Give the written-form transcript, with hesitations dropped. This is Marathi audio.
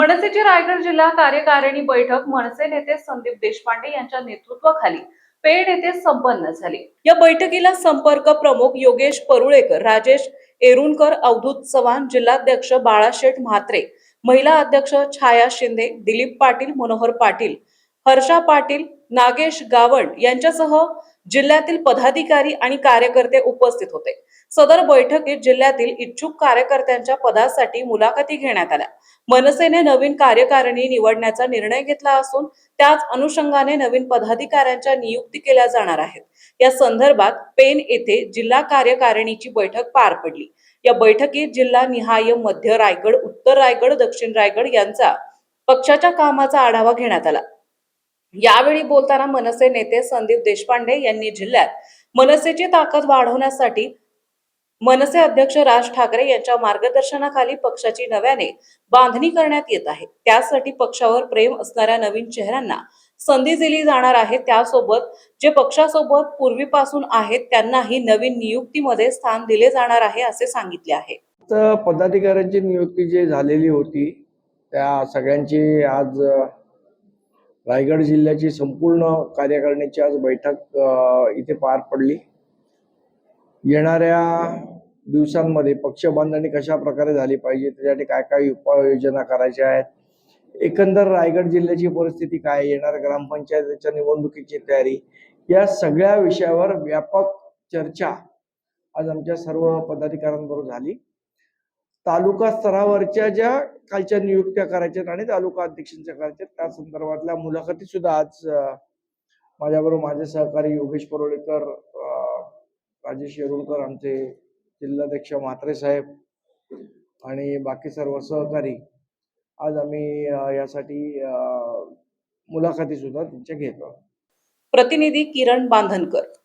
मनसेची रायगड जिल्हा कार्यकारिणी बैठक मनसे नेते संदीप देशपांडे यांच्या नेतृत्वाखाली पेण येथे संपन्न झाली। या बैठकीला संपर्क प्रमुख योगेश परुळेकर, राजेश एरुणकर, अवधूत चव्हाण, जिल्हाध्यक्ष बाळाशेठ म्हात्रे, महिला अध्यक्ष छाया शिंदे, दिलीप पाटील, मनोहर पाटील, हर्षा पाटील, नागेश गावंड यांच्यासह जिल्ह्यातील पदाधिकारी आणि कार्यकर्ते उपस्थित होते। सदर बैठकीत जिल्ह्यातील इच्छुक कार्यकर्त्यांच्या पदासाठी मुलाखती घेण्यात आल्या। मनसेने नवीन कार्यकारिणी निवडण्याचा निर्णय घेतला असून त्याच अनुषंगाने नवीन पदाधिकाऱ्यांच्या नियुक्ती केल्या जाणार आहेत। या संदर्भात पेण येथे जिल्हा कार्यकारिणीची बैठक पार पडली। या बैठकीत जिल्हा निहाय मध्य रायगड, उत्तर रायगड, दक्षिण रायगड यांचा पक्षाच्या कामाचा आढावा घेण्यात आला। यावेळी बोलताना मनसे नेते संदीप देशपांडे यांनी जिल्ह्यात मनसेची ताकद वाढवण्यासाठी मनसे अध्यक्ष राज ठाकरे यांच्या मार्गदर्शनाखाली पक्षाची नव्याने बांधणी करण्यात येत आहे। त्यासाठी पक्षावर प्रेम असणाऱ्या नवीन चेहऱ्यांना संधी दिली जाणार आहे। त्यासोबत जे पक्षासोबत पूर्वीपासून आहेत त्यांनाही नवीन नियुक्तीमध्ये स्थान दिले जाणार आहे असे सांगितले आहे। तर पदाधिकाऱ्यांची नियुक्ती जी झालेली होती त्या सगळ्यांची आज रायगड जिल्ह्याची संपूर्ण कार्यकारिणीची आज बैठक इथे पार पडली। येणाऱ्या दिवसांमध्ये पक्ष बांधणी कशा प्रकारे झाली पाहिजे, त्यासाठी काय काय उपाययोजना करायच्या आहेत, एकंदर रायगड जिल्ह्याची परिस्थिती काय, येणाऱ्या ग्रामपंचायतीच्या निवडणुकीची तयारी, या सगळ्या विषयावर व्यापक चर्चा आज आमच्या सर्व पदाधिकाऱ्यांबरोबर झाली। तालुका स्तरावरच्या ज्या कालच्या नियुक्त्या करायच्या आणि तालुका अध्यक्षांच्या करायच्या त्या संदर्भातल्या मुलाखती सुद्धा आज माझ्याबरोबर माझे सहकारी योगेश परुळेकर, राजेश एरुणकर, आमचे जिल्हाध्यक्ष म्हात्रे साहेब आणि बाकी सर्व सहकारी आज आम्ही यासाठी मुलाखती सुद्धा त्यांच्या घेतो। प्रतिनिधी किरण बांधनकर।